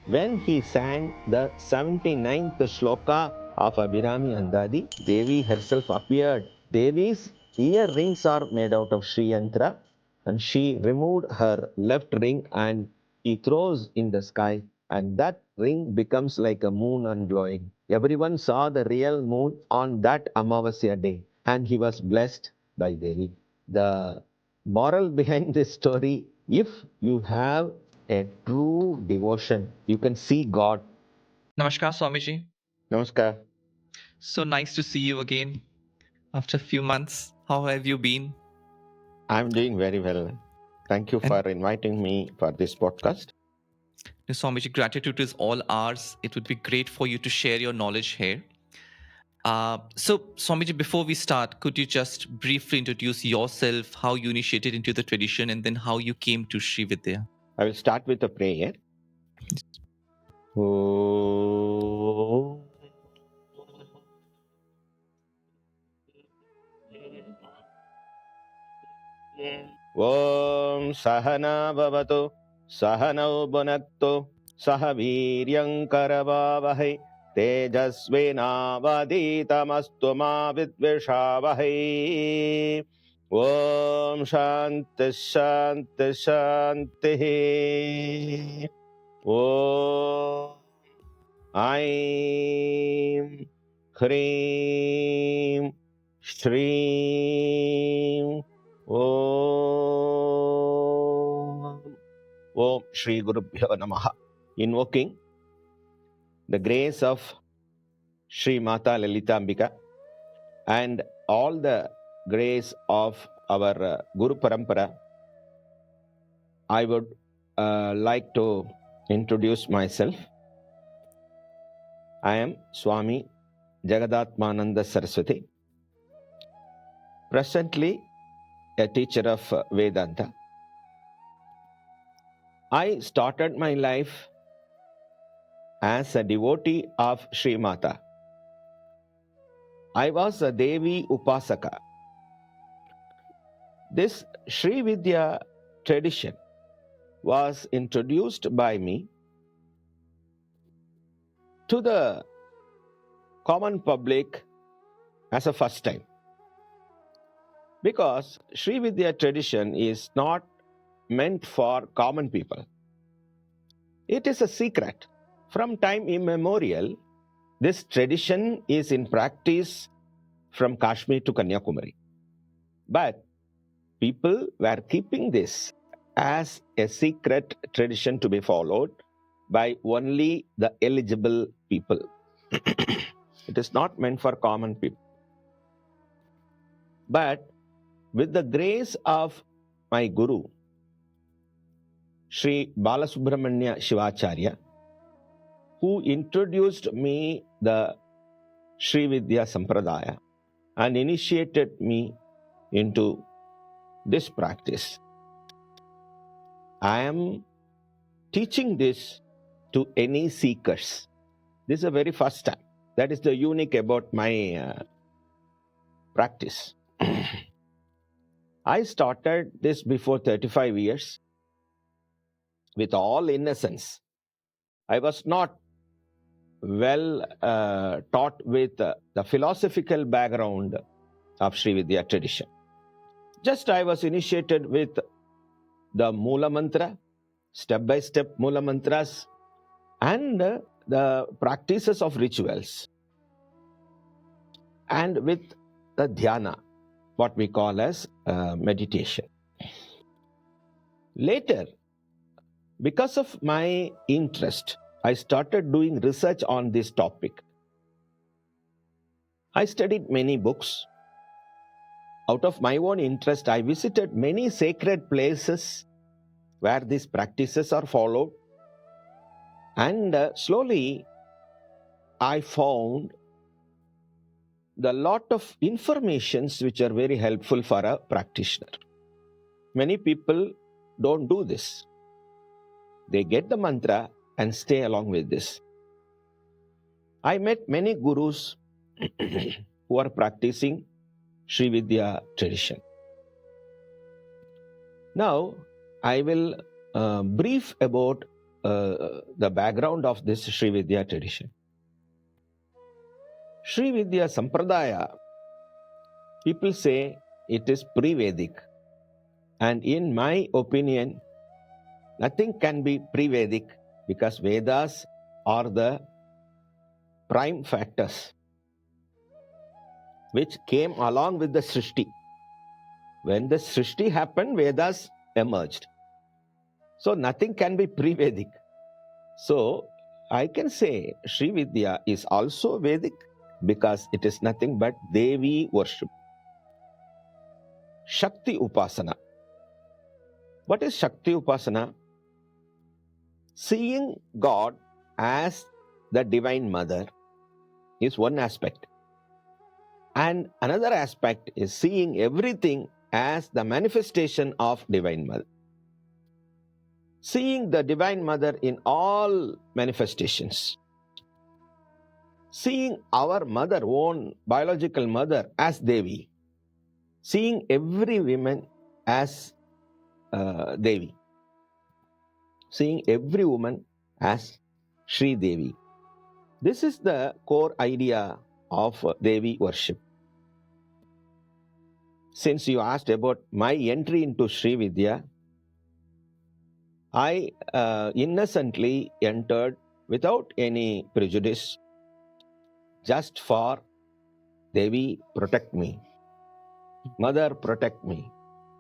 when he sang the 79th shloka of Abhirami Andadi, Devi herself appeared. Devi's earrings are made out of Sri Yantra, and she removed her left ring and he throws in the sky, and that ring becomes like a moon and glowing. Everyone saw the real moon on that Amavasya day, and he was blessed by Devi. The moral behind this story, if you have a true devotion, you can see God. Namaskar, Swamiji. Namaskar. So nice to see you again after a few months. How have you been? I'm doing very well. Thank you for And inviting me for this podcast. Swamiji, gratitude is all ours. It would be great for you to share your knowledge here. So, Swamiji, before we start, could you just briefly introduce yourself, how you initiated into the tradition, and then how you came to Sri Vidya? I will start with a prayer. Om Sahana Bhavatu Sahanau Bhunaktu Sahaviryam Karavavahe Tejasvinavaditamastu ma vidvishavahe. Om Shanti Shanti Shanti. Om Aim Hrim Shrim Om Shri Gurubhyo Namaha. Invoking the grace of Shri Mata Lalitambika and all the grace of our Guru Parampara, I would like to introduce myself. I am Swami Jagadatmananda Saraswati, presently a teacher of Vedanta. I started my life as a devotee of Sri Mata. I was a Devi Upasaka. This Sri Vidya tradition was introduced by me to the common public as a first time. Because Sri Vidya tradition is not meant for common people. It is a secret. From time immemorial, this tradition is in practice from Kashmir to Kanyakumari. But people were keeping this as a secret tradition to be followed by only the eligible people. It is not meant for common people. But with the grace of my Guru, Sri Balasubramanya Shivacharya, who introduced me the Sri Vidya Sampradaya and initiated me into this practice, I am teaching this to any seekers. This is the very first time. That is the unique about my practice. I started this before 35 years with all innocence. I was not well taught with the philosophical background of Sri Vidya tradition. Just I was initiated with the Mula Mantra, step-by-step Mula Mantras, and the practices of rituals, and with the dhyana, what we call as meditation. Later, because of my interest, I started doing research on this topic. I studied many books. Out of my own interest, I visited many sacred places where these practices are followed. And slowly, I found the lot of informations which are very helpful for a practitioner. Many people don't do this. They get the mantra and stay along with this. I met many gurus who are practicing Sri Vidya tradition. Now, I will brief about the background of this Sri Vidya tradition. Sri Vidya Sampradaya, people say it is pre-Vedic. And in my opinion, nothing can be pre-Vedic because Vedas are the prime factors which came along with the Srishti. When the Srishti happened, Vedas emerged. So nothing can be pre-Vedic. So I can say Sri Vidya is also Vedic because it is nothing but Devi worship. Shakti Upasana. What is Shakti Upasana? Seeing God as the Divine Mother is one aspect. And another aspect is seeing everything as the manifestation of Divine Mother. Seeing the Divine Mother in all manifestations. Seeing our mother, own biological mother, as Devi. Seeing every woman as Devi. Seeing every woman as Sri Devi. This is the core idea of Devi worship. Since you asked about my entry into Sri Vidya, I innocently entered without any prejudice, just for Devi protect me. Mother protect me.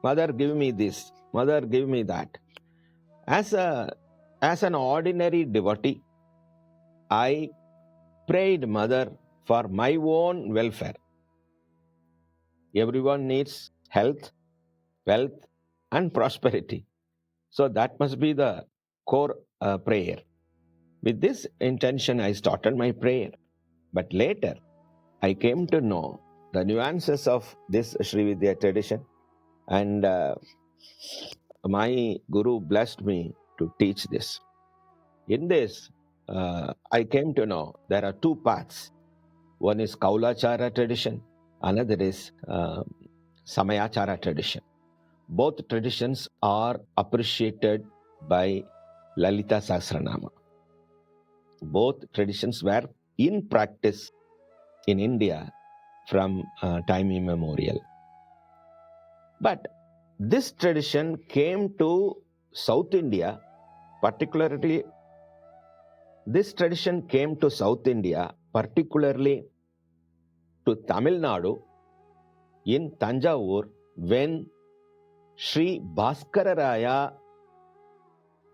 Mother give me this. Mother give me that. As an ordinary devotee, I prayed Mother for my own welfare. Everyone needs health, wealth, and prosperity. So that must be the core prayer. With this intention, I started my prayer. But later, I came to know the nuances of this Sri Vidya tradition, and my Guru blessed me to teach this. In this, I came to know there are two paths. One is Kaulachara tradition, another is Samayachara tradition. Both traditions are appreciated by Lalita Sahasranama. Both traditions were in practice in India from time immemorial. But this tradition came to South India, particularly to Tamil Nadu in Tanjavur when Sri Bhaskararaya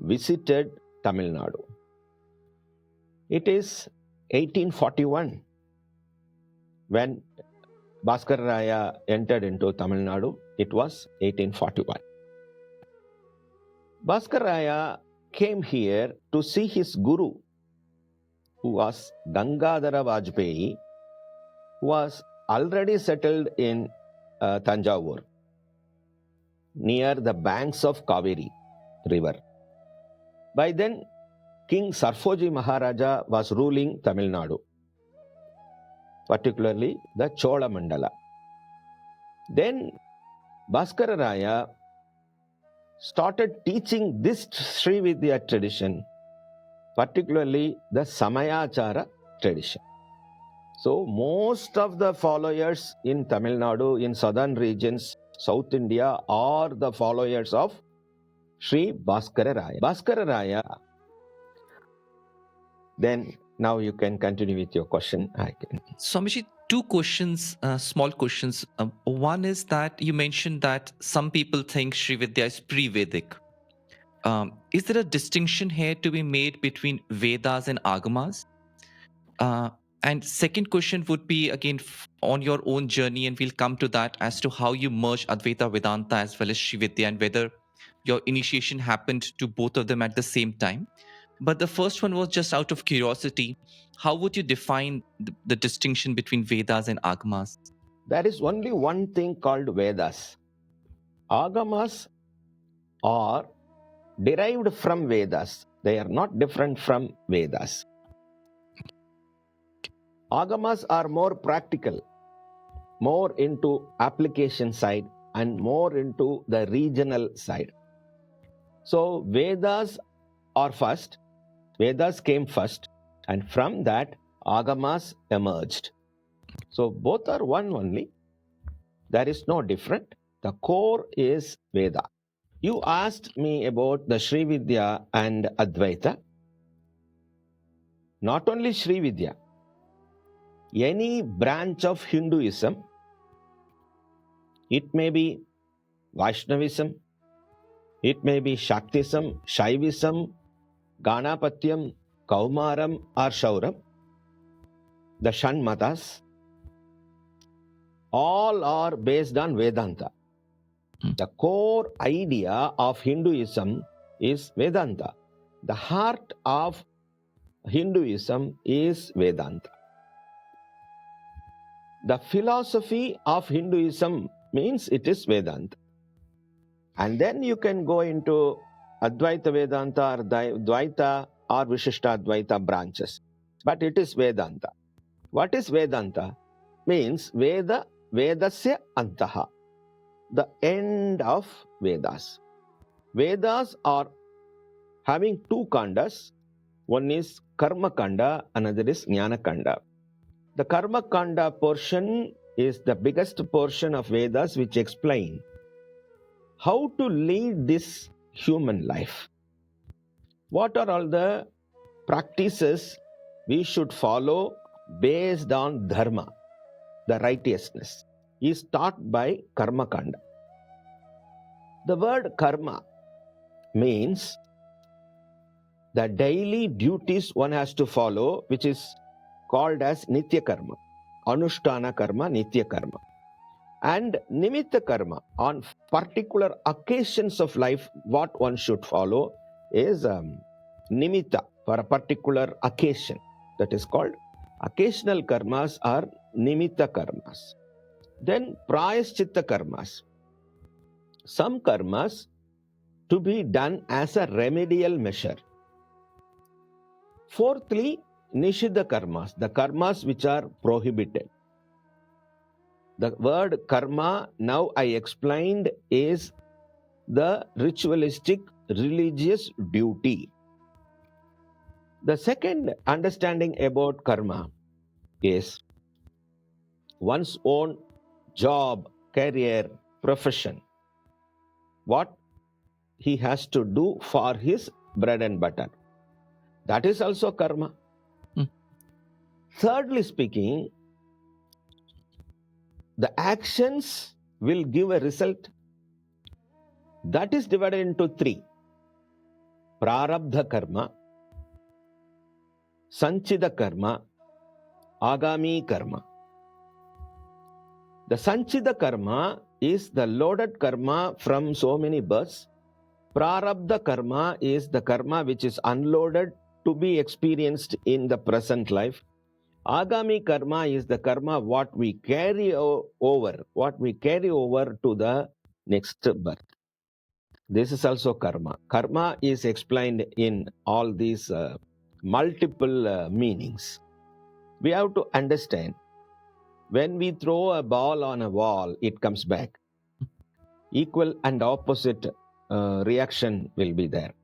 visited Tamil Nadu. It is 1841 when Bhaskararaya entered into Tamil Nadu. It was 1841. Bhaskararaya came here to see his guru, who was Gangadhara Vajpayee, who was already settled in Tanjavur, near the banks of Kaveri river. By then, King Sarfoji Maharaja was ruling Tamil Nadu, particularly the Chola Mandala. Then Bhaskararaya started teaching this Sri Vidya tradition, particularly the Samayachara tradition. So most of the followers in Tamil Nadu, in southern regions, South India, are the followers of Sri Bhaskararaya. Bhaskararaya, then now you can continue with your question. Swamiji, two questions, small questions. One is that you mentioned that some people think Sri Vidya is pre-Vedic. Is there a distinction here to be made between Vedas and Agamas? And second question would be again on your own journey, and we'll come to that as to how you merge Advaita Vedanta as well as Sri Vidya and whether your initiation happened to both of them at the same time. But the first one was just out of curiosity. How would you define the distinction between Vedas and Agamas? There is only one thing called Vedas. Agamas are derived from Vedas. They are not different from Vedas. Agamas are more practical, more into application side and more into the regional side. So Vedas are first, Vedas came first, and from that, Agamas emerged. So both are one only. There is no different. The core is Veda. You asked me about the Sri Vidya and Advaita. Not only Sri Vidya, any branch of Hinduism, it may be Vaishnavism, it may be Shaktism, Shaivism, Ganapatyam, Kaumaram, or Shauram, the Shanmatas, all are based on Vedanta. The core idea of Hinduism is Vedanta. The heart of Hinduism is Vedanta. The philosophy of Hinduism means it is Vedanta. And then you can go into Advaita Vedanta or Dvaita or Vishishta Advaita branches. But it is Vedanta. What is Vedanta? Means Veda, Vedasya Antaha, the end of Vedas. Vedas are having two kandas. One is Karma Kanda, another is Jnana Kanda. The Karma Kanda portion is the biggest portion of Vedas, which explain how to lead this human life. What are all the practices we should follow based on dharma, the righteousness, is taught by Karma Kanda. The word karma means the daily duties one has to follow, which is called as Nitya Karma, Anushtana Karma, Nitya Karma. And Nimitta Karma, on particular occasions of life, what one should follow is Nimitta, for a particular occasion. That is called occasional karmas or Nimitta Karmas. Then Prayaschitta Karmas. Some karmas to be done as a remedial measure. Fourthly, Nishiddha Karmas, the karmas which are prohibited. The word karma, now I explained, is the ritualistic religious duty. The second understanding about karma is one's own job, career, profession. What he has to do for his bread and butter. That is also karma. Thirdly speaking, the actions will give a result. That is divided into three. Prarabdha karma, Sanchida karma, Agami karma. The Sanchida karma is the loaded karma from so many births. Prarabdha karma is the karma which is unloaded to be experienced in the present life. Agami karma is the karma what we carry over to the next birth. This is also karma. Karma is explained in all these multiple meanings. We have to understand, when we throw a ball on a wall, it comes back. Equal and opposite reaction will be there.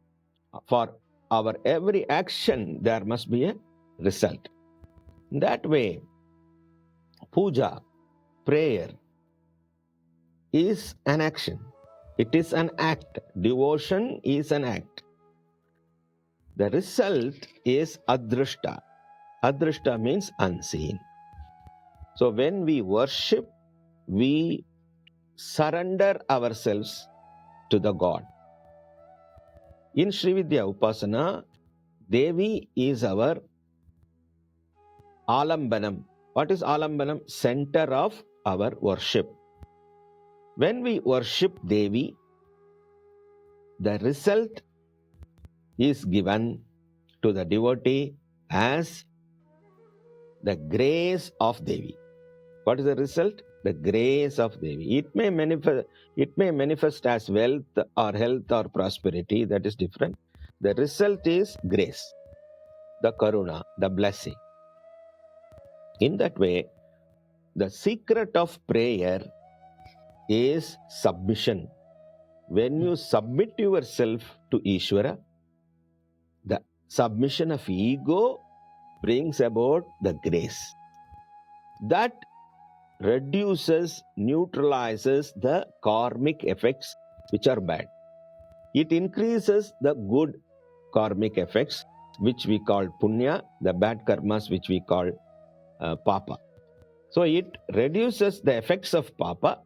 For our every action, there must be a result. That way, puja, prayer, is an action. It is an act. Devotion is an act. The result is adrishta. Adrishta means unseen. So when we worship, we surrender ourselves to the God. In Sri Vidya Upasana, Devi is our alambanam. What is alambanam? Center of our worship. When we worship Devi, the result is given to the devotee as the grace of Devi. What is the result? The grace of Devi. It may manifest as wealth or health or prosperity. That is different. The result is grace, the karuna, the blessing. In that way, the secret of prayer is submission. When you submit yourself to Ishvara, submission of ego brings about the grace. That reduces, neutralizes the karmic effects which are bad. It increases the good karmic effects which we call punya, the bad karmas which we call papa. So it reduces the effects of papa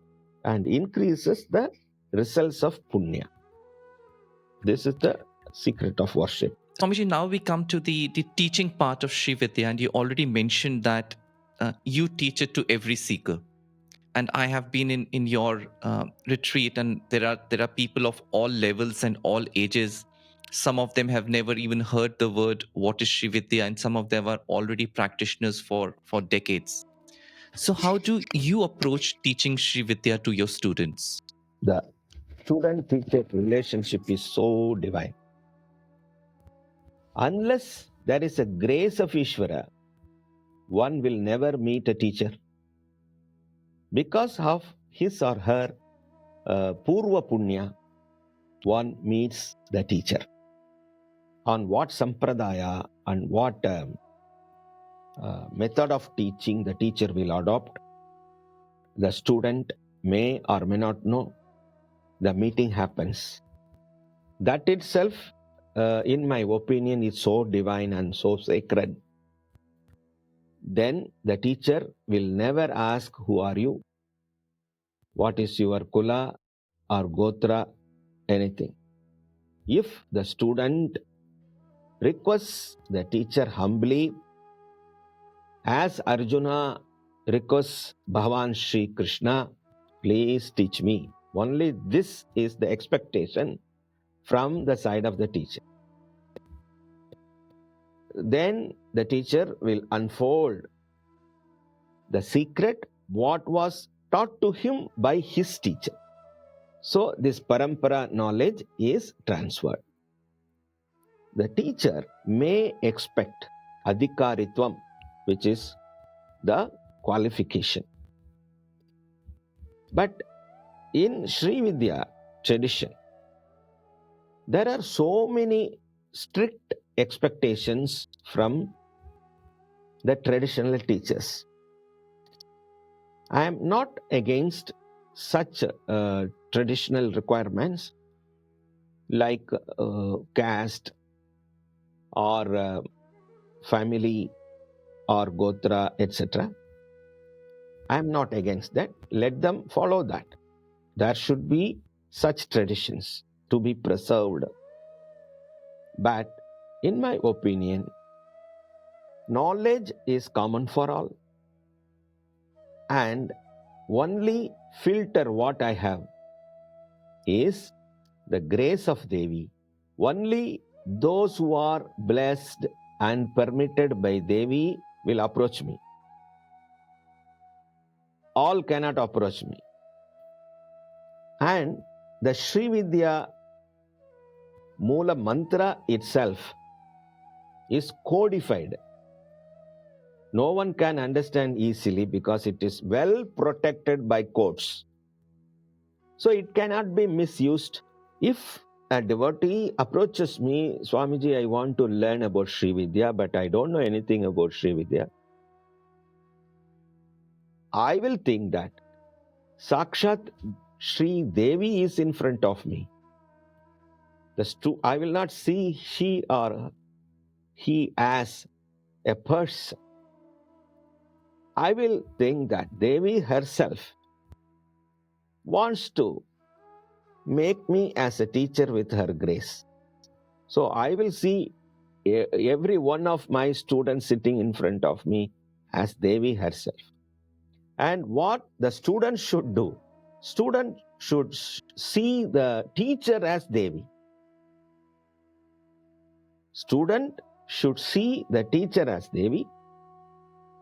and increases the results of punya. This is the secret of worship. Swamiji, now we come to the teaching part of Sri Vidya, and you already mentioned that you teach it to every seeker. And I have been in your retreat, and there are people of all levels and all ages. Some of them have never even heard the word what is Sri Vidya, and some of them are already practitioners for decades. So how do you approach teaching Sri Vidya to your students? The student-teacher relationship is so divine. Unless there is a grace of Ishvara, one will never meet a teacher. Because of his or her purva punya, one meets the teacher. On what sampradaya and what method of teaching the teacher will adopt, the student may or may not know. The meeting happens. That itself, in my opinion, is so divine and so sacred. Then the teacher will never ask, who are you? What is your kula or gotra? Anything. If the student requests the teacher humbly, as Arjuna requests Bhagavan Sri Krishna, please teach me. Only this is the expectation from the side of the teacher. Then the teacher will unfold the secret, what was taught to him by his teacher. So this parampara knowledge is transferred. The teacher may expect adhikaritvam, which is the qualification. But in Sri Vidya tradition, there are so many strict expectations from the traditional teachers. I am not against such traditional requirements like caste or family or gotra, etc. I am not against that. Let them follow that. There should be such traditions to be preserved. But in my opinion, knowledge is common for all. And only filter what I have is the grace of Devi. Only those who are blessed and permitted by Devi will approach me. All cannot approach me. And the Sri Vidya Mula Mantra itself is codified. No one can understand easily because it is well protected by codes. So it cannot be misused. If a devotee approaches me, Swamiji, I want to learn about Sri Vidya, but I don't know anything about Sri Vidya, I will think that Sakshat Sri Devi is in front of me. I will not see she or he as a person. I will think that Devi herself wants to make me as a teacher with her grace. So I will see every one of my students sitting in front of me as Devi herself. And what the student should do, student should see the teacher as Devi. Student should see the teacher as Devi.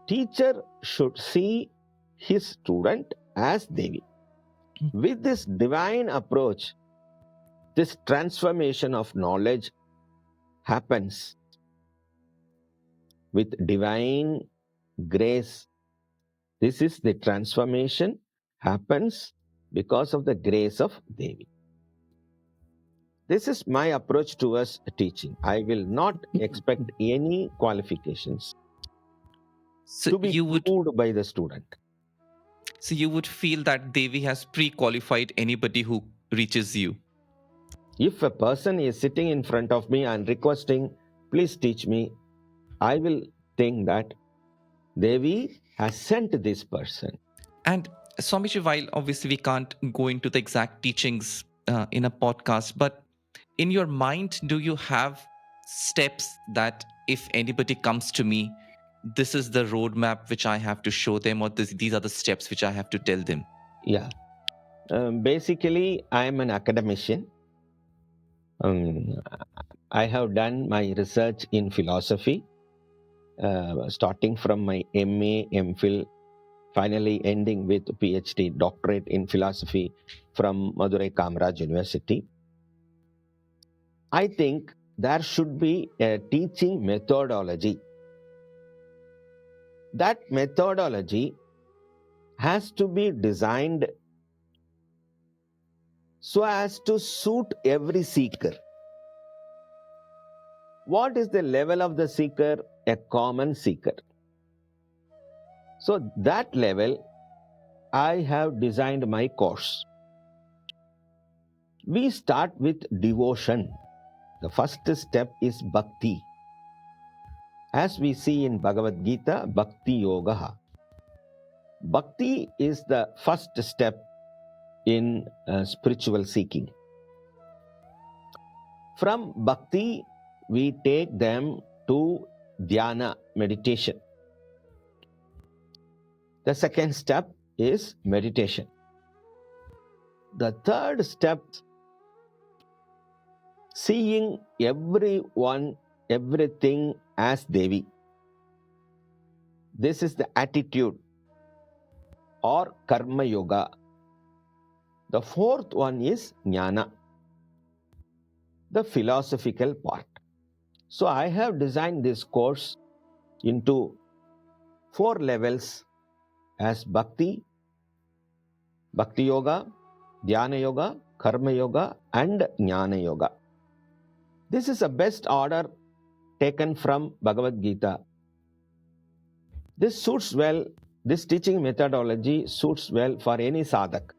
Teacher should see his student as Devi. With this divine approach, this transformation of knowledge happens with divine grace. This is the transformation happens because of the grace of Devi. This is my approach towards teaching. I will not expect any qualifications So to be you would proved by the student. so you would feel that Devi has pre-qualified anybody who reaches you. If a person is sitting in front of me and requesting, please teach me, I will think that Devi has sent this person. And Swamiji, while obviously we can't go into the exact teachings in a podcast, but in your mind, do you have steps that if anybody comes to me, this is the roadmap which I have to show them, or these are the steps which I have to tell them? Yeah. Basically, I am an academician. I have done my research in philosophy, starting from my MA, MPhil, finally ending with PhD, doctorate in philosophy from Madurai Kamaraj University. I think there should be a teaching methodology. That methodology has to be designed so as to suit every seeker. What is the level of the seeker? A common seeker. So that level, I have designed my course. We start with devotion. The first step is bhakti. As we see in Bhagavad Gita, bhakti yoga. Bhakti is the first step in spiritual seeking. From bhakti, we take them to dhyana, meditation. The second step is meditation. The third step, seeing everyone, everything as Devi. This is the attitude or karma yoga. The fourth one is jnana, the philosophical part. So I have designed this course into 4 levels as bhakti, bhakti yoga, dhyana yoga, karma yoga and jnana yoga. This is a best order taken from Bhagavad Gita. This suits well, this teaching methodology suits well for any sadhak.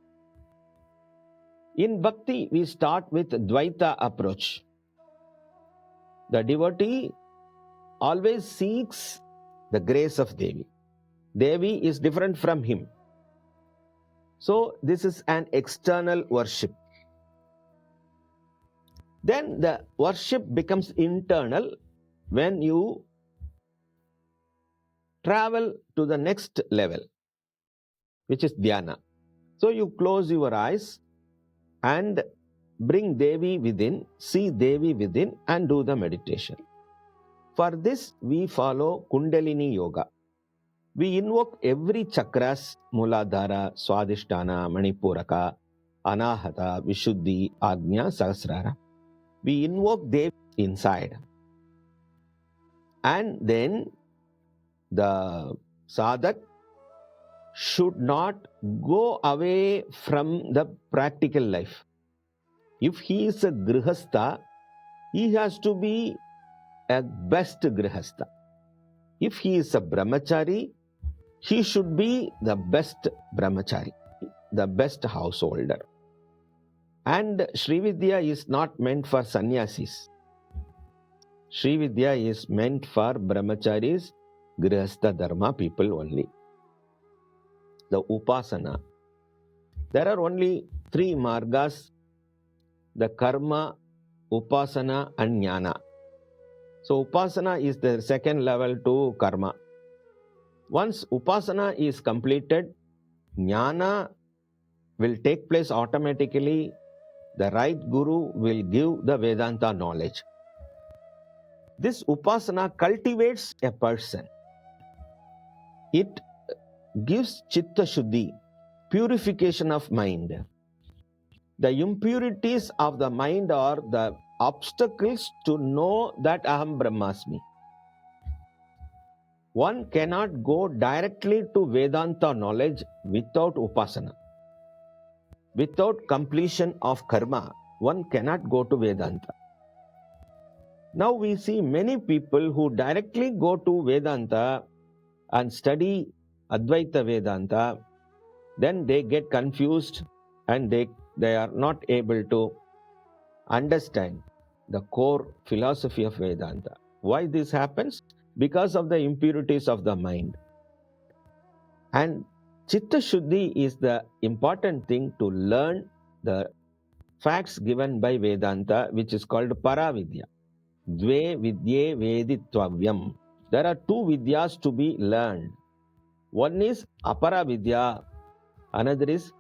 In bhakti, we start with Dvaita approach. The devotee always seeks the grace of Devi. Devi is different from him. So this is an external worship. Then the worship becomes internal when you travel to the next level, which is dhyana. So you close your eyes and bring Devi within, see Devi within and do the meditation. For this, we follow Kundalini Yoga. We invoke every chakras, Muladhara, Swadhisthana, Manipuraka, Anahata, Vishuddhi, Agnya, Sahasrara. We invoke Devi inside. And then the sadhak should not go away from the practical life. If he is a grihastha, he has to be a best grihastha. If he is a brahmachari, he should be the best brahmachari, the best householder. And Sri Vidya is not meant for sannyasis. Sri Vidya is meant for brahmacharis, grihastha dharma people only. The Upasana. There are only 3 margas, the karma, Upasana and jnana. So Upasana is the second level to karma. Once Upasana is completed, jnana will take place automatically. The right guru will give the Vedanta knowledge. This Upasana cultivates a person. It gives chitta shuddhi, purification of mind. The impurities of the mind are the obstacles to know that Aham Brahmasmi. One cannot go directly to Vedanta knowledge without Upasana, without completion of karma. one cannot go to Vedanta. Now we see many people who directly go to Vedanta and study Advaita Vedanta, then they get confused and they are not able to understand the core philosophy of Vedanta. Why this happens? Because of the impurities of the mind. And Chitta Shuddhi is the important thing to learn the facts given by Vedanta, which is called Paravidya. Dve Vidye Veditvavyam. There are two Vidyas to be learned. One is Aparavidya, another is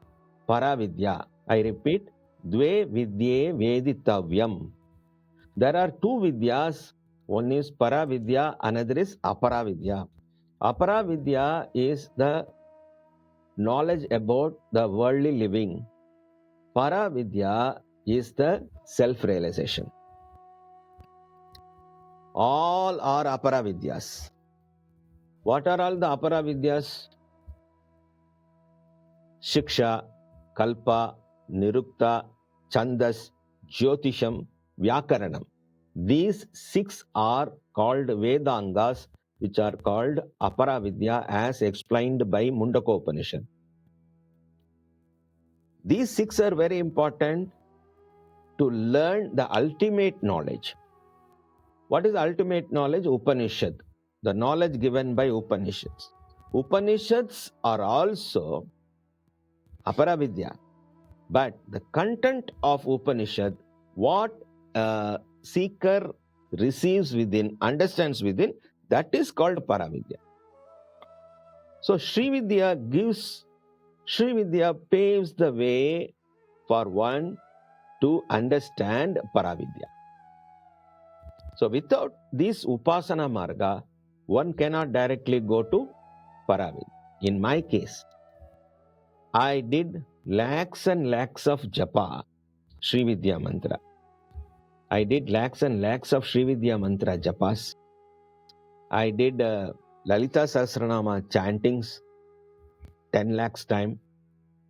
Paravidya. I repeat, Dve Vidye Veditavyam. There are two Vidyas. One is Paravidya, another is Aparavidya. Aparavidya is the knowledge about the worldly living. Paravidya is the self-realization. All are Aparavidyas. What are all the Aparavidyas? Shiksha, Kalpa, Nirukta, Chandas, Jyotisham, Vyakaranam. These 6 are called Vedangas, which are called Aparavidya as explained by Mundaka Upanishad. These 6 are very important to learn the ultimate knowledge. What is ultimate knowledge? Upanishad, the knowledge given by Upanishads. Upanishads are also Aparavidya, but the content of Upanishad, what a seeker receives within, understands within, that is called Paravidya. So Sri Vidya paves the way for one to understand Paravidya. So without this Upasana Marga, one cannot directly go to Paravidya. In my case, I did lakhs and lakhs of japa, Sri Vidya mantra. I did lakhs and lakhs of Sri Vidya mantra japas. I did Lalita Sahasranama chantings 10 lakhs time.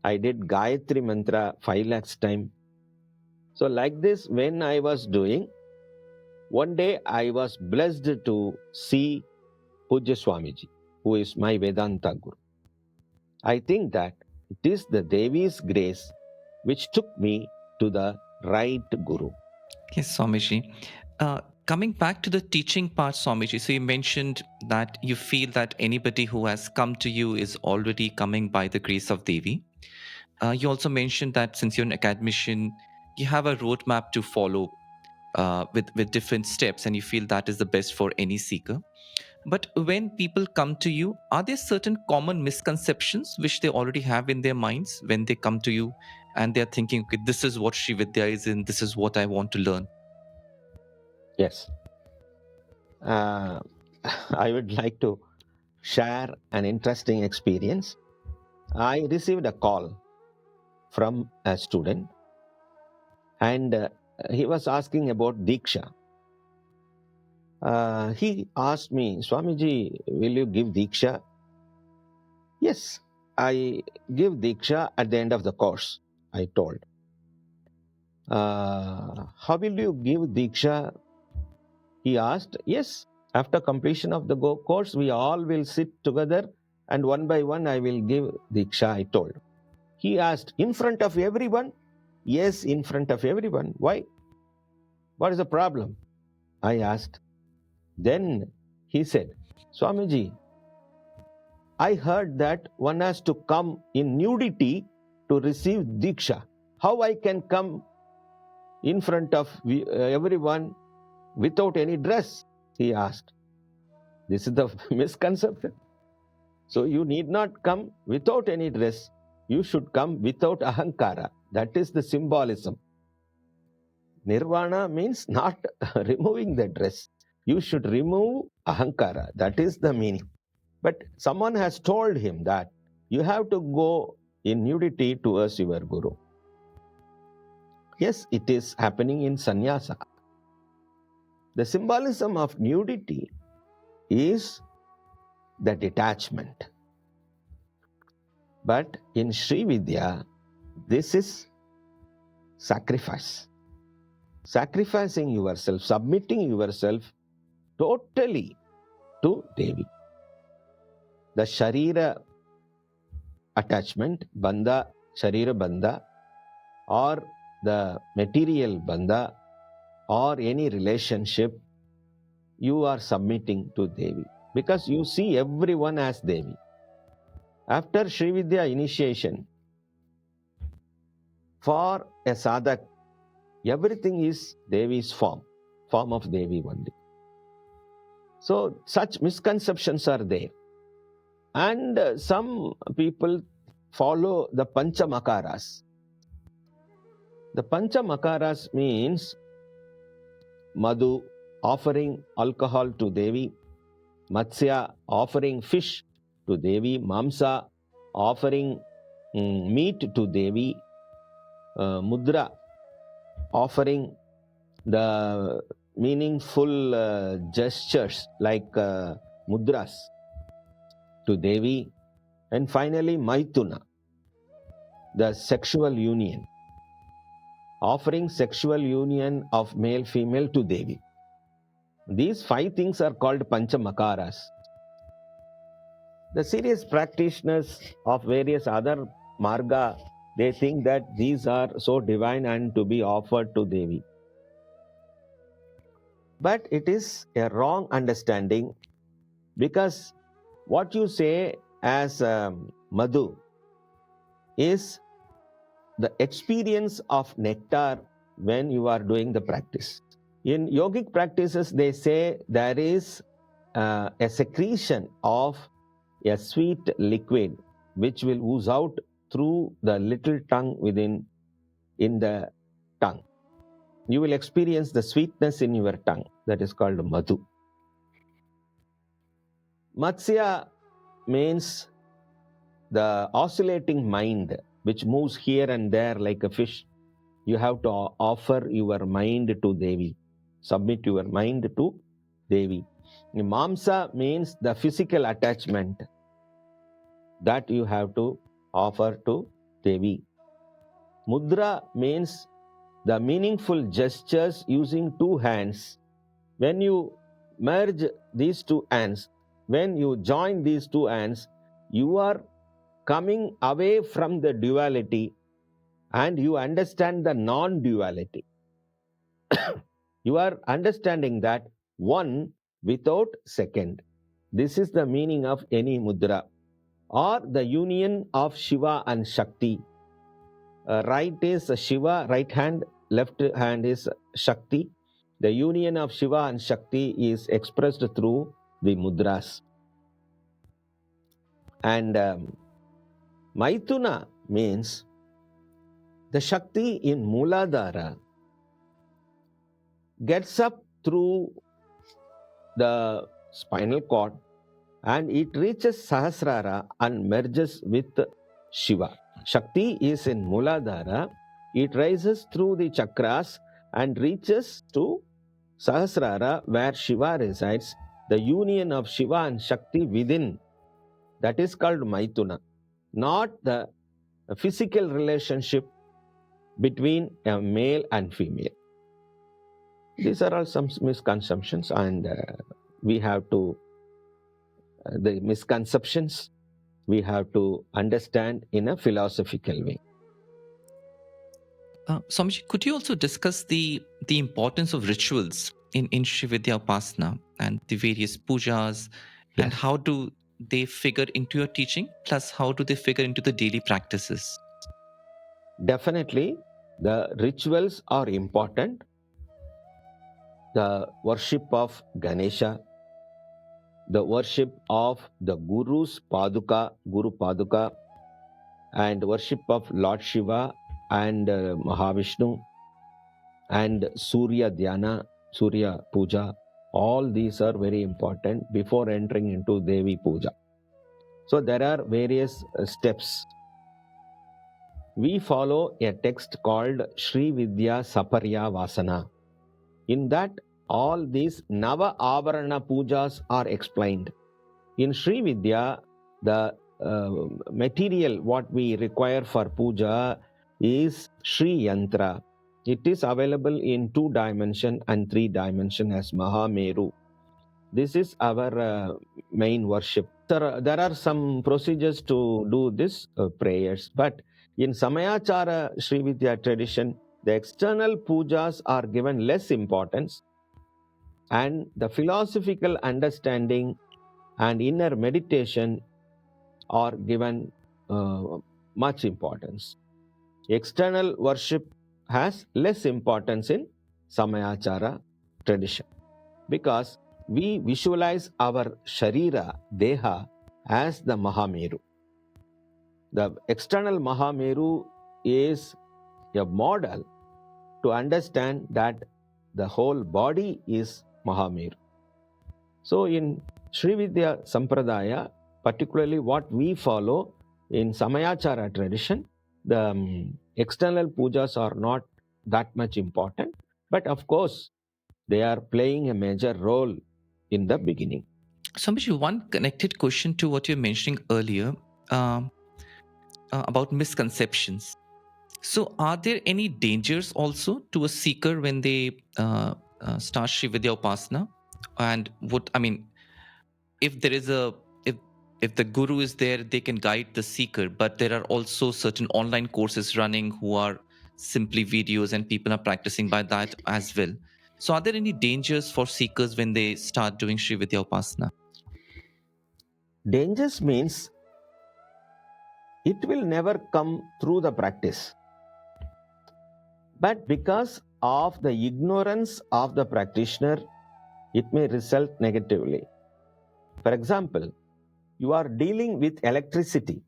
I did Gayatri mantra 5 lakhs time. So like this, when I was doing, one day I was blessed to see Pujya Swamiji, who is my Vedanta Guru. I think that it is the Devi's grace which took me to the right Guru. Yes, Swamiji. Coming back to the teaching part, Swamiji, so you mentioned that you feel that anybody who has come to you is already coming by the grace of Devi. You also mentioned that since you're an academician, you have a roadmap to follow with different steps, and you feel that is the best for any seeker. But when people come to you, are there certain common misconceptions which they already have in their minds when they come to you and they're thinking, okay, this is what Sri Vidya is and this is what I want to learn? Yes. I would like to share an interesting experience. I received a call from a student and he was asking about Diksha. He asked me, Swamiji, will you give Diksha? Yes, I give Diksha at the end of the course, I told. How will you give Diksha? He asked. Yes, after completion of the course, we all will sit together and one by one I will give Diksha, I told. He asked, in front of everyone? Yes, in front of everyone. Why? What is the problem? I asked. Then he said, Swamiji, I heard that one has to come in nudity to receive Diksha. How I can come in front of everyone without any dress? He asked. This is the misconception. So you need not come without any dress. You should come without ahankara. That is the symbolism. Nirvana means not removing the dress. You should remove ahankara. That is the meaning. But someone has told him that you have to go in nudity towards your Guru. Yes, it is happening in sannyasa. The symbolism of nudity is the detachment. But in Sri Vidya, this is sacrifice. sacrificing yourself, submitting yourself totally to Devi. The Sharira attachment, Bandha, Sharira Bandha, or the material Bandha, or any relationship, you are submitting to Devi. Because you see everyone as Devi. After Sri Vidya initiation, for a sadhak, everything is Devi's form of Devi only. So such misconceptions are there. And some people follow the Panchamakaras. The Panchamakaras means Madhu, offering alcohol to Devi, Matsya, offering fish to Devi, Mamsa, offering meat to Devi, Mudra, offering the meaningful gestures like mudras to Devi, and finally Maituna, the sexual union, offering sexual union of male-female to Devi. These 5 things are called Panchamakaras. The serious practitioners of various other marga, they think that these are so divine and to be offered to Devi. But it is a wrong understanding, because what you say as Madhu is the experience of nectar when you are doing the practice. In yogic practices, they say there is a secretion of a sweet liquid which will ooze out through the little tongue in the tongue. You will experience the sweetness in your tongue. That is called Madhu. Matsya means the oscillating mind which moves here and there like a fish. You have to offer your mind to Devi. Submit your mind to Devi. Mamsa means the physical attachment that you have to offer to Devi. Mudra means the meaningful gestures using 2 hands. When you merge these 2 hands, when you join these 2 hands, you are coming away from the duality and you understand the non-duality. You are understanding that one without second. This is the meaning of any mudra, or the union of Shiva and Shakti. Right is Shiva, right hand, left hand is Shakti. The union of Shiva and Shakti is expressed through the mudras. And Maituna means the Shakti in Mooladhara gets up through the spinal cord and it reaches Sahasrara and merges with Shiva. Shakti is in Mooladhara. It rises through the chakras and reaches to Sahasrara where Shiva resides. The union of Shiva and Shakti within, that is called Maituna, not the physical relationship between a male and female. These are all some misconceptions, and we have to, the misconceptions, we have to understand in a philosophical way. Swamiji, could you also discuss the importance of rituals in Sri Vidya Upasana and the various pujas, Yes. and how do they figure into your teaching, plus how do they figure into the daily practices? Definitely, the rituals are important. The worship of Ganesha, the worship of the Guru's Paduka, Guru Paduka, and worship of Lord Shiva and Mahavishnu, and Surya Dhyana, Surya Puja. All these are very important before entering into Devi Puja. So there are various steps. We follow a text called Sri Vidya Saparya Vasana. In that, all these Nava Avarana Pujas are explained. In Sri Vidya, the material what we require for puja is Sri Yantra. It is available in 2 dimension and 3 dimension as Mahameru. This is our main worship. There are some procedures to do this prayers, but in Samayachara Sri Vidya tradition, the external pujas are given less importance, and the philosophical understanding and inner meditation are given much importance. External worship has less importance in Samayachara tradition because we visualize our Sharira, Deha, as the Mahameru. The external Mahameru is a model to understand that the whole body is Mahameru. So in Sri Vidya Sampradaya, particularly what we follow in Samayachara tradition, the external pujas are not that much important, but of course they are playing a major role in the beginning. Swamiji, one connected question to what you're mentioning earlier about misconceptions. So, are there any dangers also to a seeker when they start Sri Vidya Upasana? And if there is a if the guru is there, they can guide the seeker. But there are also certain online courses running who are simply videos, and people are practicing by that as well. So, are there any dangers for seekers when they start doing Sri Vidya Upasana? Dangers means it will never come through the practice, but because of the ignorance of the practitioner, it may result negatively. For example, you are dealing with electricity.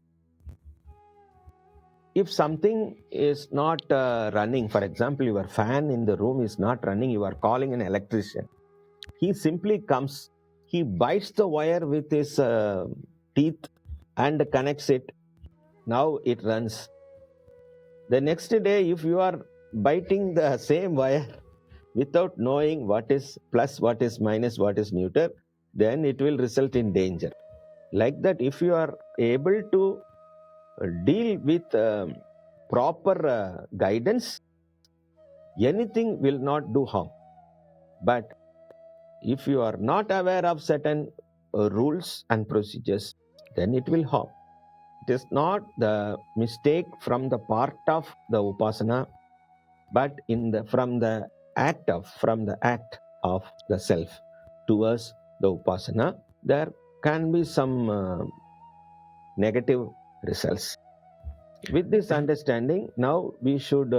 If something is not running, for example, your fan in the room is not running, you are calling an electrician. He simply comes, he bites the wire with his teeth and connects it. Now it runs. The next day, if you are biting the same wire without knowing what is plus, what is minus, what is neutral, then it will result in danger. Like that, if you are able to deal with proper guidance, anything will not do harm. But if you are not aware of certain rules and procedures, then it will harm. It is not the mistake from the part of the upasana, but from the act of the self towards the upasana, there can be some negative results. With this understanding, now we should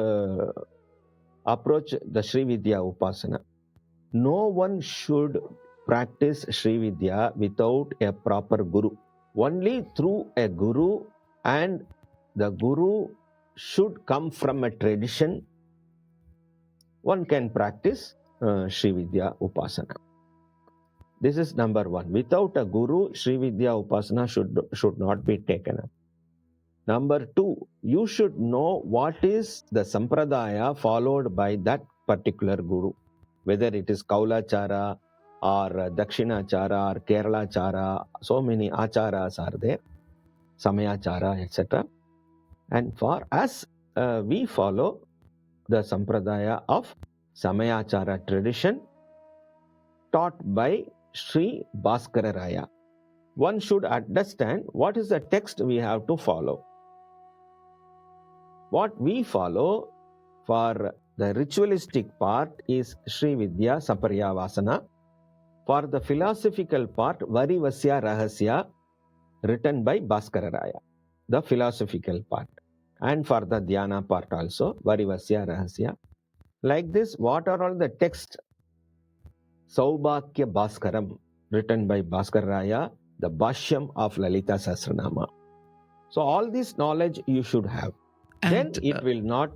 approach the Sri Vidya Upasana. No one should practice Sri Vidya without a proper guru. Only through a guru, and the guru should come from a tradition, one can practice Sri Vidya Upasana. This is number one. Without a guru, Sri Vidya Upasana should not be taken up. Number two, you should know what is the sampradaya followed by that particular guru, whether it is Kaulachara or Dakshinachara or Keralachara. So many acharas are there, Samayachara, etc. And for us, we follow the sampradaya of Samayachara tradition taught by Sri Bhaskara Raya. One should understand what is the text we have to follow. What we follow for the ritualistic part is Sri Vidya Samparyavasana. For the philosophical part, Varivasya Rahasya, written by Bhaskara Raya, the philosophical part. And for the Dhyana part also, Varivasya Rahasya. Like this, what are all the texts? Saubhakya Bhaskaram, written by Bhaskara Raya, the Bhashyam of Lalita Sahasranama. So all this knowledge you should have. Then it will not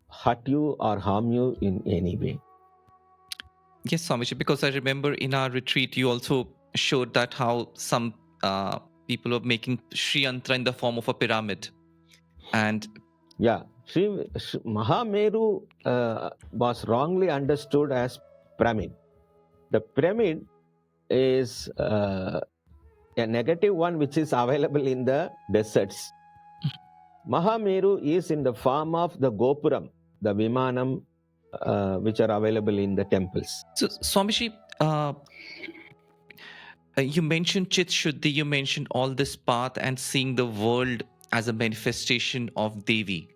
hurt you or harm you in any way. Yes, Swamiji, because I remember in our retreat, you also showed that how some people are making Sri Yantra in the form of a pyramid. And yeah, Mahameru was wrongly understood as pyramid. The pyramid is a negative one which is available in the deserts. Mahameru is in the form of the Gopuram, the Vimanam, which are available in the temples. So, Swamiji, you mentioned Chit Shuddhi, you mentioned all this path and seeing the world as a manifestation of Devi.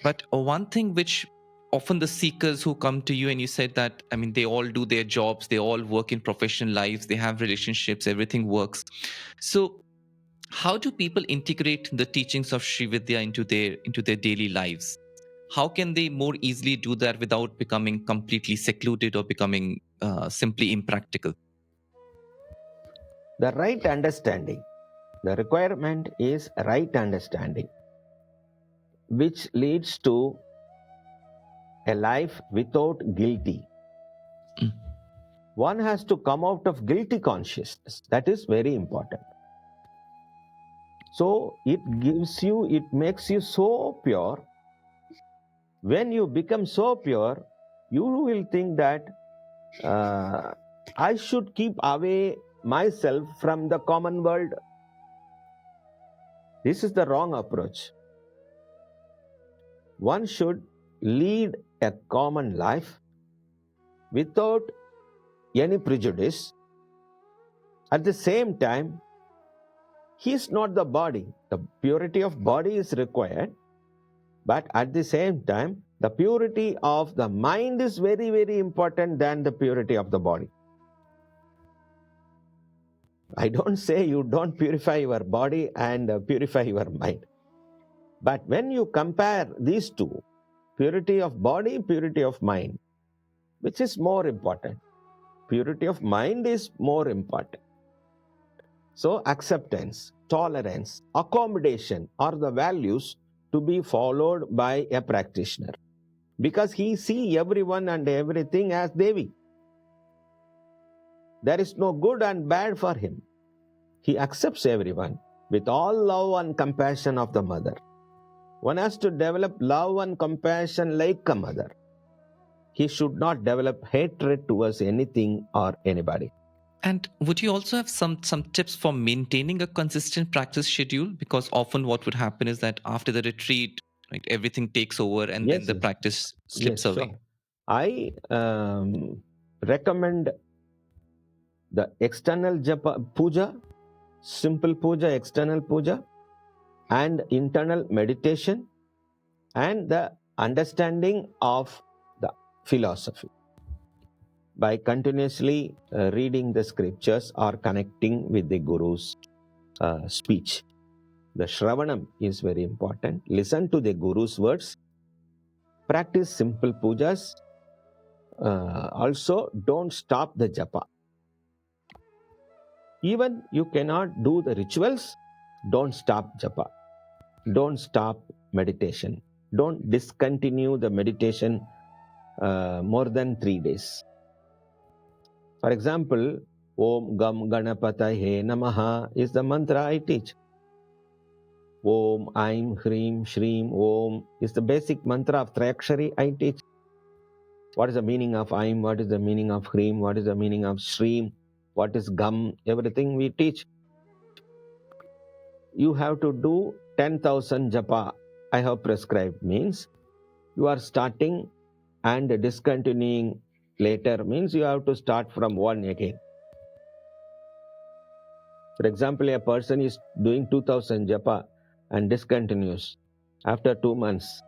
But one thing which often the seekers who come to you, and you said that, I mean, they all do their jobs, they all work in professional lives, they have relationships, everything works. So, how do people integrate the teachings of Sri Vidya into their daily lives? How can they more easily do that without becoming completely secluded or becoming simply impractical? The right understanding. The requirement is right understanding, which leads to a life without guilty. Mm. One has to come out of guilty consciousness. That is very important. So it makes you so pure. When you become so pure, you will think that I should keep away myself from the common world. This is the wrong approach. One should lead a common life without any prejudice. At the same time, he is not the body. The purity of body is required, but at the same time, the purity of the mind is very, very important than the purity of the body. I don't say you don't purify your body and purify your mind. But when you compare these two, purity of body, purity of mind, which is more important? Purity of mind is more important. So acceptance, tolerance, accommodation are the values to be followed by a practitioner, because he sees everyone and everything as Devi. There is no good and bad for him. He accepts everyone with all love and compassion of the mother. One has to develop love and compassion like a mother. He should not develop hatred towards anything or anybody. And would you also have some tips for maintaining a consistent practice schedule? Because often what would happen is that after the retreat, right, everything takes over and then Yes, the yes, practice yes, slips away. sure. I recommend the external japa, puja, simple puja, external puja, and internal meditation, and the understanding of the philosophy by continuously reading the scriptures or connecting with the Guru's speech. The Shravanam is very important. Listen to the Guru's words. Practice simple pujas. Also, don't stop the japa. Even you cannot do the rituals, don't stop japa. Don't stop meditation. Don't discontinue the meditation more than 3 days. For example, Om Gam Ganapataye Namaha is the mantra I teach. Om Aim Hrim Shrim Om is the basic mantra of Trayakshari I teach. What is the meaning of Aim? What is the meaning of Hrim? What is the meaning of Shrim? What is Gam? Everything we teach. You have to do 10,000 japa I have prescribed, means you are starting and discontinuing later, means you have to start from one again. For example, a person is doing 2000 japa and discontinues. After 2 months,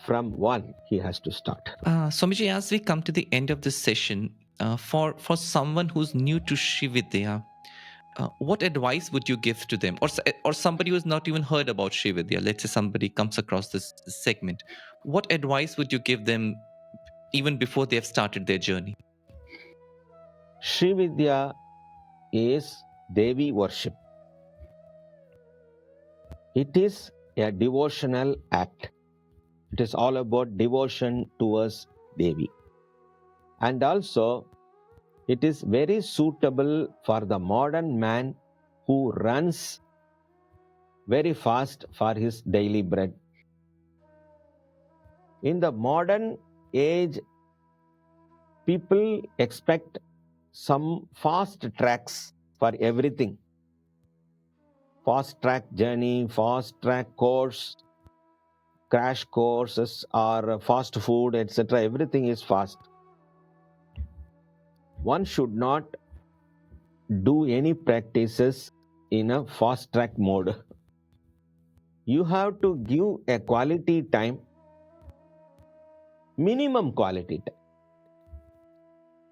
from one, he has to start. Swamiji, as we come to the end of this session, for someone who's new to Sri Vidya, what advice would you give to them, or somebody who's not even heard about Sri Vidya? Let's say somebody comes across this segment. What advice would you give them even before they have started their journey? Sri Vidya is Devi worship. It is a devotional act. It is all about devotion towards Devi. And also, it is very suitable for the modern man who runs very fast for his daily bread. In the modern age, people expect some fast tracks for everything. Fast track journey, fast track course. crash courses or fast food, etc. Everything is fast. One should not do any practices in a fast track mode. You have to give a quality time, minimum quality time,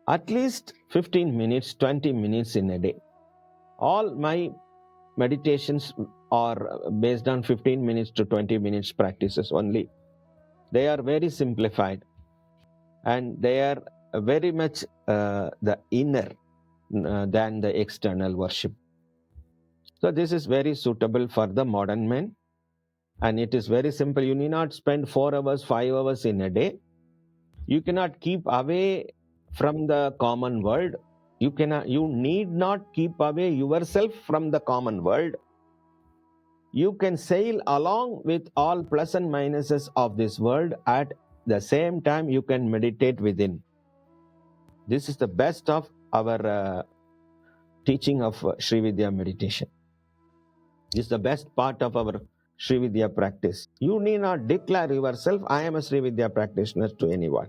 at least 15 minutes, 20 minutes in a day. All my meditations are based on 15 minutes to 20 minutes practices only. They are very simplified and they are very much the inner than the external worship. So this is very suitable for the modern man, and it is very simple. You need not spend 4 hours, 5 hours in a day. You cannot keep away from the common world. You need not keep away yourself from the common world. You can sail along with all plus and minuses of this world. At the same time, you can meditate within. This is the best of our teaching of Sri Vidya meditation. This is the best part of our Sri Vidya practice. You need not declare yourself, I am a Sri Vidya practitioner, to anyone.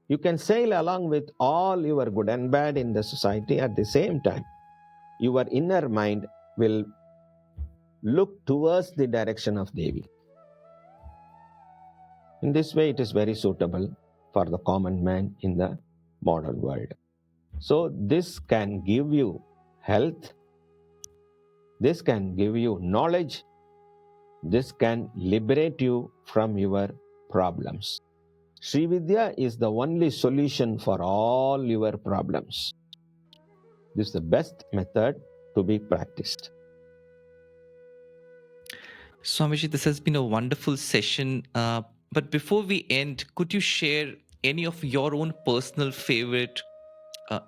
You can sail along with all your good and bad in the society. At the same time, your inner mind will look towards the direction of Devi. In this way, it is very suitable for the common man in the modern world. So this can give you health, this can give you knowledge, this can liberate you from your problems. Sri Vidya is the only solution for all your problems. This is the best method to be practiced. Swamiji, this has been a wonderful session. But before we end, could you share any of your own personal favorite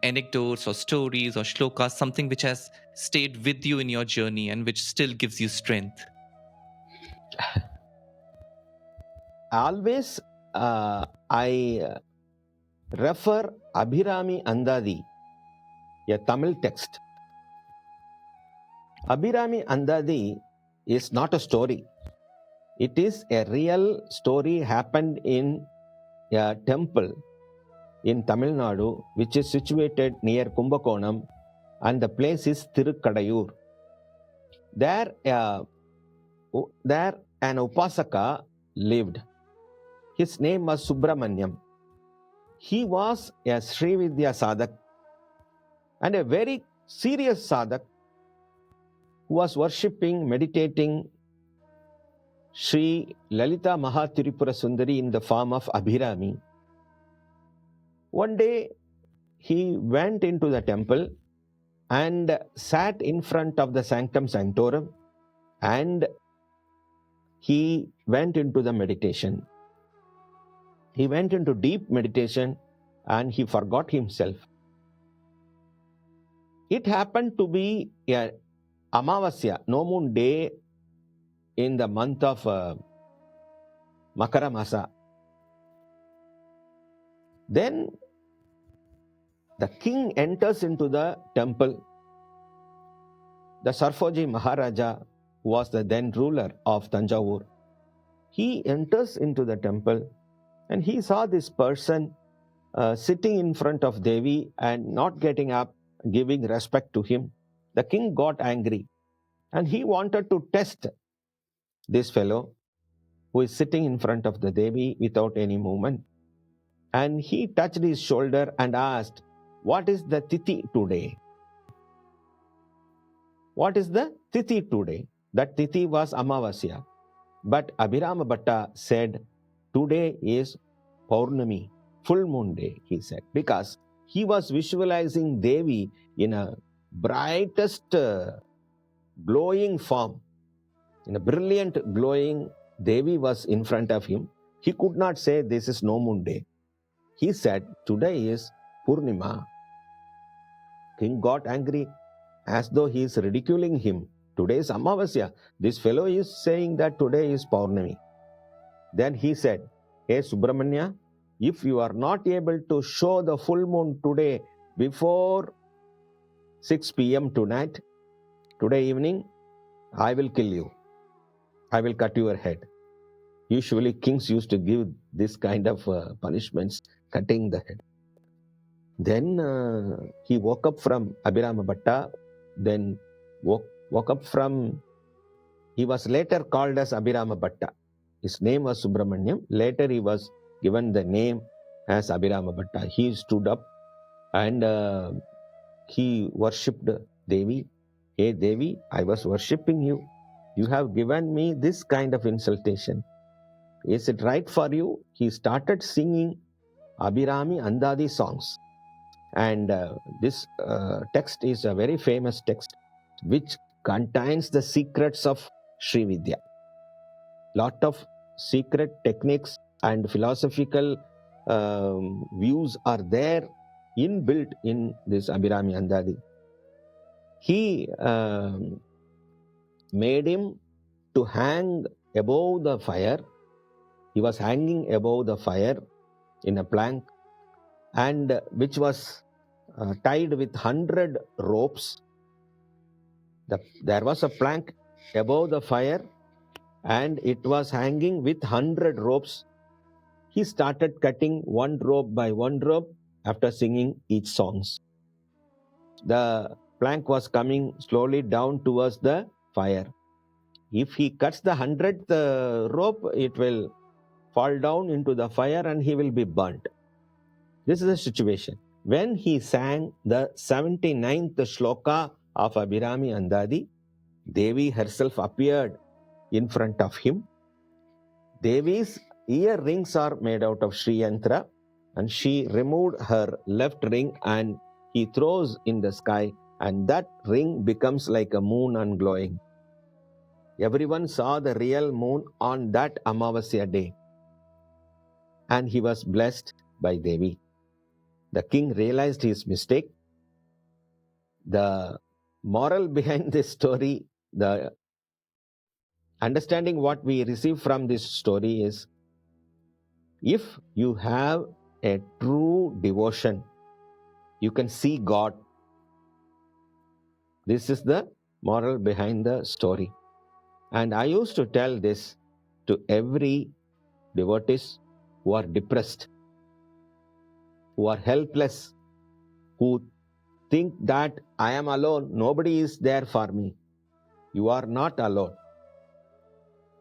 anecdotes or stories or shlokas, something which has stayed with you in your journey and which still gives you strength? Always I refer Abhirami Andadi, a Tamil text. Abhirami Andadi is not a story. It is a real story happened in a temple in Tamil Nadu, which is situated near Kumbakonam, and the place is Tirukadayur. There an Upasaka lived. His name was Subramanyam. He was a Sri Vidya Sadak and a very serious Sadak who was worshipping, meditating Sri Lalita Mahatiripura Sundari in the form of Abhirami. One day, he went into the temple and sat in front of the sanctum sanctorum, and he went into the meditation. He went into deep meditation and he forgot himself. It happened to be a Amavasya, no moon day in the month of Makara Masa. Then the king enters into the temple. The Sarfoji Maharaja, who was the then ruler of Tanjavur, he enters into the temple and he saw this person sitting in front of Devi and not getting up, giving respect to him. The king got angry and he wanted to test this fellow who is sitting in front of the Devi without any movement. And he touched his shoulder and asked, what is the tithi today? What is the tithi today? That tithi was Amavasya. But Abhirama Bhatta said, today is Paurnami, full moon day, he said, because he was visualizing Devi in a brightest glowing form. In a brilliant glowing Devi was in front of him. He could not say this is no moon day. He said, today is Purnima. King got angry as though he is ridiculing him. Today is Amavasya. This fellow is saying that today is Paurnami. Then he said, hey Subramanya, if you are not able to show the full moon today before 6 p.m. tonight, today evening, I will kill you. I will cut your head. Usually kings used to give this kind of punishments, cutting the head. Then he woke up from Abhirama Bhatta, then woke up from, he was later called as Abhirama Bhatta. His name was Subramanyam. Later he was given the name as Abhirama Bhatta. He stood up and he worshipped Devi. Hey Devi, I was worshipping you. You have given me this kind of insultation. Is it right for you? He started singing Abhirami Andadi songs. And this text is a very famous text which contains the secrets of Sri Vidya. Lot of secret techniques and philosophical views are there inbuilt in this Abhirami Andadi. He made him to hang above the fire. He was hanging above the fire in a plank, and which was tied with 100 ropes. There was a plank above the fire and it was hanging with 100 ropes. He started cutting one rope by one rope after singing each songs. The plank was coming slowly down towards the fire. If he cuts the 100th rope, it will fall down into the fire and he will be burnt. This is the situation. When he sang the 79th shloka of Abhirami Andadi, Devi herself appeared in front of him. Devi's earrings are made out of Sri Yantra, and she removed her left ring and he throws in the sky, and that ring becomes like a moon and glowing. Everyone saw the real moon on that Amavasya day, and he was blessed by Devi. The king realized his mistake. The moral behind this story, the understanding what we receive from this story is, if you have a true devotion, you can see God. This is the moral behind the story. And I used to tell this to every devotees who are depressed, who are helpless, who think that I am alone, nobody is there for me. You are not alone.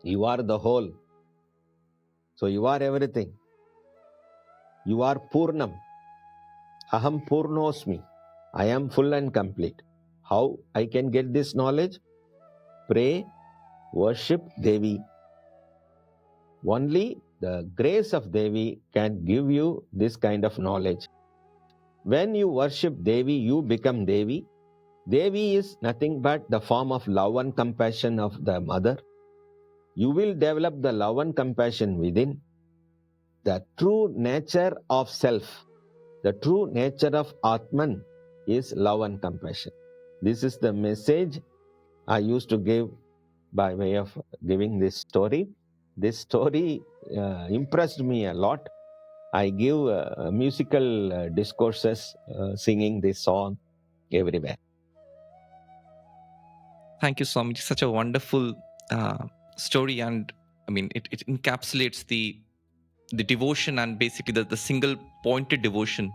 You are the whole. So you are everything. You are Purnam. Aham Purnosmi. I am full and complete. How I can get this knowledge? Pray, worship Devi. Only the grace of Devi can give you this kind of knowledge. When you worship Devi, you become Devi. Devi is nothing but the form of love and compassion of the mother. You will develop the love and compassion within. The true nature of self, the true nature of Atman is love and compassion. This is the message I used to give by way of giving this story. This story impressed me a lot. I give musical discourses singing this song everywhere. Thank you, Swamiji. Such a wonderful story, and I mean, it encapsulates the devotion and basically the single pointed devotion.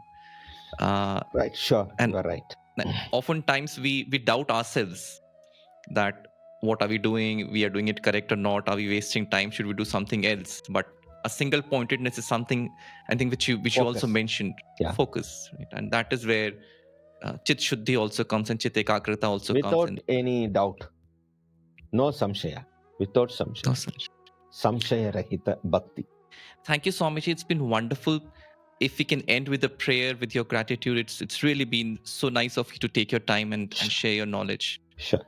Right, sure, And you are right. oftentimes we doubt ourselves that what are we doing? We are doing it correct or not? Are we wasting time? Should we do something else? But a single pointedness is something I think which you also Focus. mentioned. Yeah. Focus, right? And that is where Chit Shuddhi also comes and Chit Ekagrata also comes. Without And any doubt. No samshaya. Without samshaya. no such. Samshaya rahita bhakti. Thank you, Swamiji. It's been wonderful. If we can end with a prayer with your gratitude, it's really been so nice of you to take your time and share your knowledge. Sure.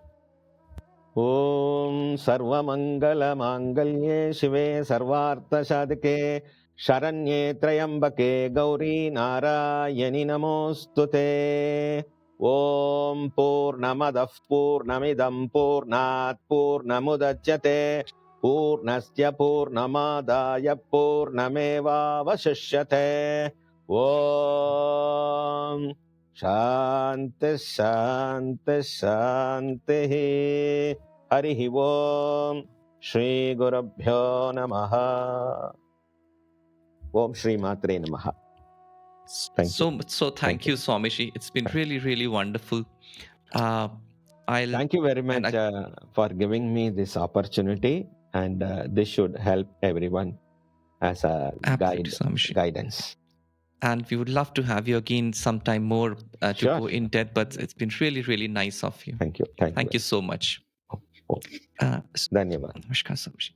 Om Sarvamangala Mangalye Shive Sarvartha Sadhike Sharanye Trayambake Gauri Narayani Namostute. Om Purnamadav Purnamidam Purnat Purnamudachyate Purnasya Purnamadaya Purnameva Vasishyate. Om Shanti Shanti Shanti. Harihi Om. Shri Gurubhyo Namaha. Om Shri Matre Namaha. Thank you. Thank you, Swamiji. It's been really, really wonderful. Thank you very much for giving me this opportunity, and this should help everyone as a guidance. And we would love to have you again sometime more to Sure. go in depth, but it's been really, really nice of you. Thank you. Thank you so much. Dhanyavad. Namaskar, Swamiji.